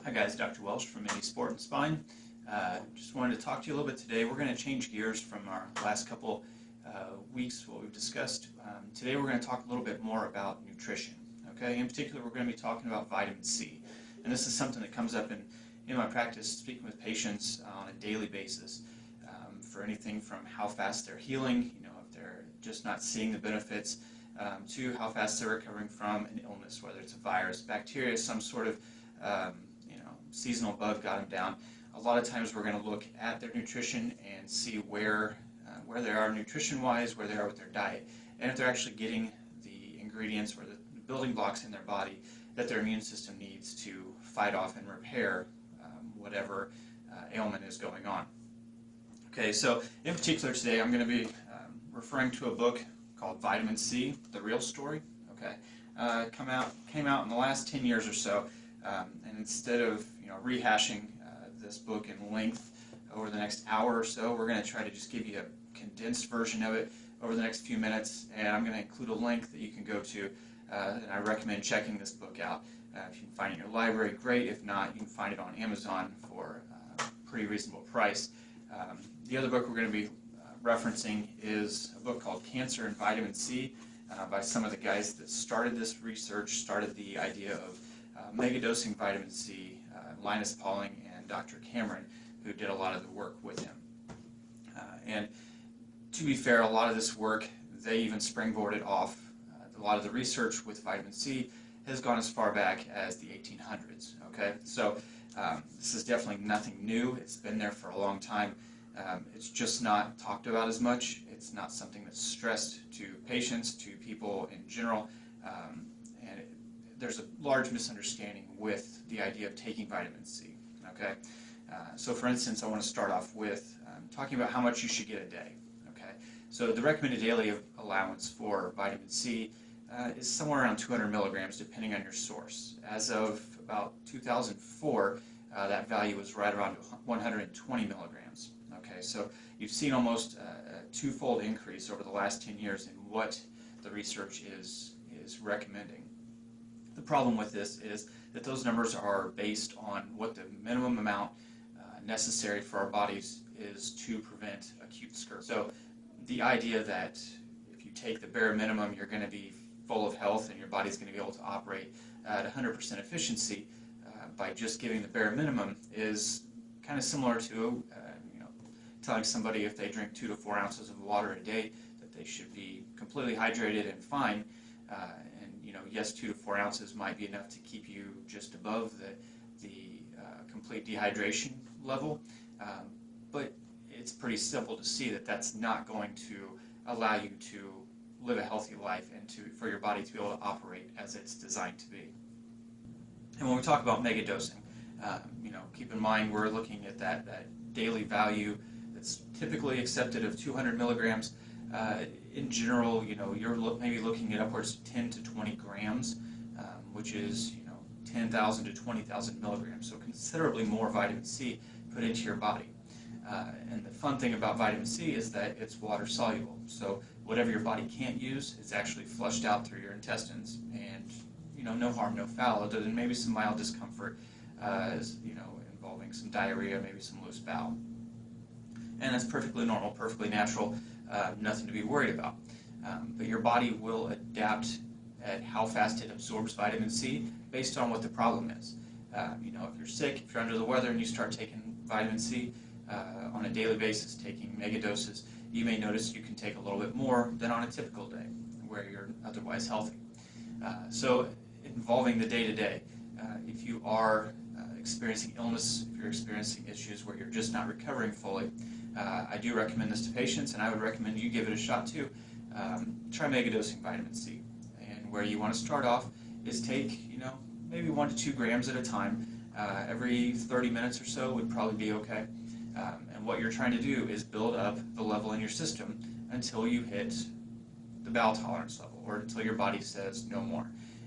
Hi guys, Dr. Welsh from Mini Sport and Spine. Just wanted to talk to you a little bit today. We're going to change gears from our last couple weeks, what we've discussed. Today we're going to talk a little bit more about nutrition. Okay, in particular we're going to be talking about vitamin C. And this is something that comes up in my practice, speaking with patients on a daily basis, for anything from how fast they're healing, if they're just not seeing the benefits, to how fast they're recovering from an illness, whether it's a virus, bacteria, some sort of seasonal bug got them down. A lot of times we're going to look at their nutrition and see where they are nutrition-wise, where they are with their diet, and if they're actually getting the ingredients or the building blocks in their body that their immune system needs to fight off and repair whatever ailment is going on. Okay, so in particular today I'm going to be referring to a book called Vitamin C, The Real Story. Okay, came out in the last 10 years or so. And instead of rehashing this book in length over the next hour or so, we're going to try to just give you a condensed version of it over the next few minutes, and I'm going to include a link that you can go to, and I recommend checking this book out. If you can find it in your library, great. If not, you can find it on Amazon for a pretty reasonable price. The other book we're going to be referencing is a book called Cancer and Vitamin C by some of the guys that started this research, started the idea of Megadosing vitamin C, Linus Pauling and Dr. Cameron, who did a lot of the work with him. And to be fair, a lot of this work, they even springboarded off. A lot of the research with vitamin C has gone as far back as the 1800s. Okay, so this is definitely nothing new. It's been there for a long time. It's just not talked about as much. It's not something that's stressed to patients, to people in general. There's a large misunderstanding with the idea of taking vitamin C. Okay, so for instance, I want to start off with talking about how much you should get a day. Okay, so the recommended daily allowance for vitamin C is somewhere around 200 milligrams, depending on your source. As of about 2004, that value was right around 120 milligrams. Okay, so you've seen almost a twofold increase over the last 10 years in what the research is recommending. The problem with this is that those numbers are based on what the minimum amount necessary for our bodies is to prevent acute scurvy. So the idea that if you take the bare minimum, you're going to be full of health and your body's going to be able to operate at 100% efficiency by just giving the bare minimum is kind of similar to telling somebody if they drink 2 to 4 ounces of water a day that they should be completely hydrated and fine. Yes, 2 to 4 ounces might be enough to keep you just above the complete dehydration level, but it's pretty simple to see that that's not going to allow you to live a healthy life and for your body to be able to operate as it's designed to be. And when we talk about megadosing, keep in mind we're looking at that daily value that's typically accepted of 200 milligrams. In general, you're maybe looking at upwards of 10 to 20 grams, which is 10,000 to 20,000 milligrams, so considerably more vitamin C put into your body. And the fun thing about vitamin C is that it's water soluble, so whatever your body can't use, it's actually flushed out through your intestines, and no harm, no foul, other than maybe some mild discomfort, involving some diarrhea, maybe some loose bowel. And that's perfectly normal, perfectly natural, nothing to be worried about. But your body will adapt at how fast it absorbs vitamin C based on what the problem is. If you're sick, if you're under the weather and you start taking vitamin C on a daily basis, taking mega doses, you may notice you can take a little bit more than on a typical day where you're otherwise healthy. So involving the day-to-day, if you are experiencing illness, if you're experiencing issues where you're just not recovering fully, I do recommend this to patients, and I would recommend you give it a shot too. Try megadosing vitamin C, and where you want to start off is take maybe 1 to 2 grams at a time. Every 30 minutes or so would probably be okay. And what you're trying to do is build up the level in your system until you hit the bowel tolerance level, or until your body says no more.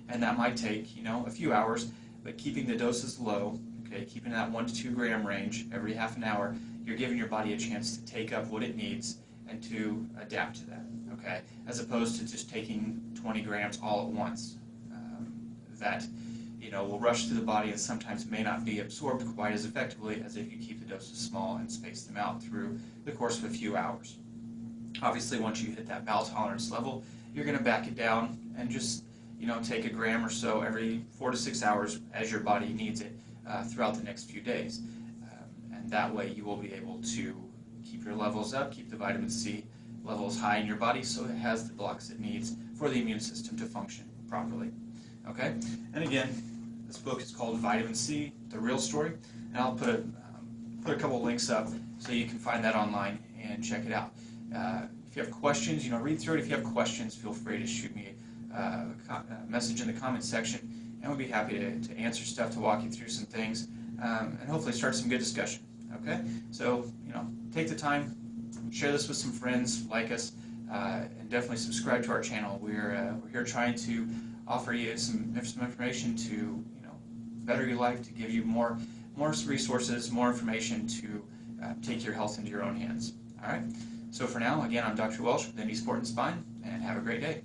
And that might take a few hours, but keeping the doses low, okay, keeping that 1 to 2 gram range every half an hour, you're giving your body a chance to take up what it needs and to adapt to that, okay, as opposed to just taking 20 grams all at once. That will rush through the body and sometimes may not be absorbed quite as effectively as if you keep the doses small and space them out through the course of a few hours. Obviously, once you hit that bowel tolerance level, you're going to back it down and just take a gram or so every 4 to 6 hours as your body needs it throughout the next few days. And that way you will be able to keep your levels up, keep the vitamin C levels high in your body so it has the blocks it needs for the immune system to function properly. Okay? And again, this book is called Vitamin C, The Real Story, and I'll put a couple links up so you can find that online and check it out. If you have questions, read through it. If you have questions, feel free to shoot me a message in the comments section, and we'll be happy to answer stuff, to walk you through some things, and hopefully start some good discussion. Okay? So, take the time, share this with some friends, like us, and definitely subscribe to our channel. We're here trying to offer you some information to better your life, to give you more resources, more information to take your health into your own hands. All right. So for now, again, I'm Dr. Welsh with ND Sport and Spine, and have a great day.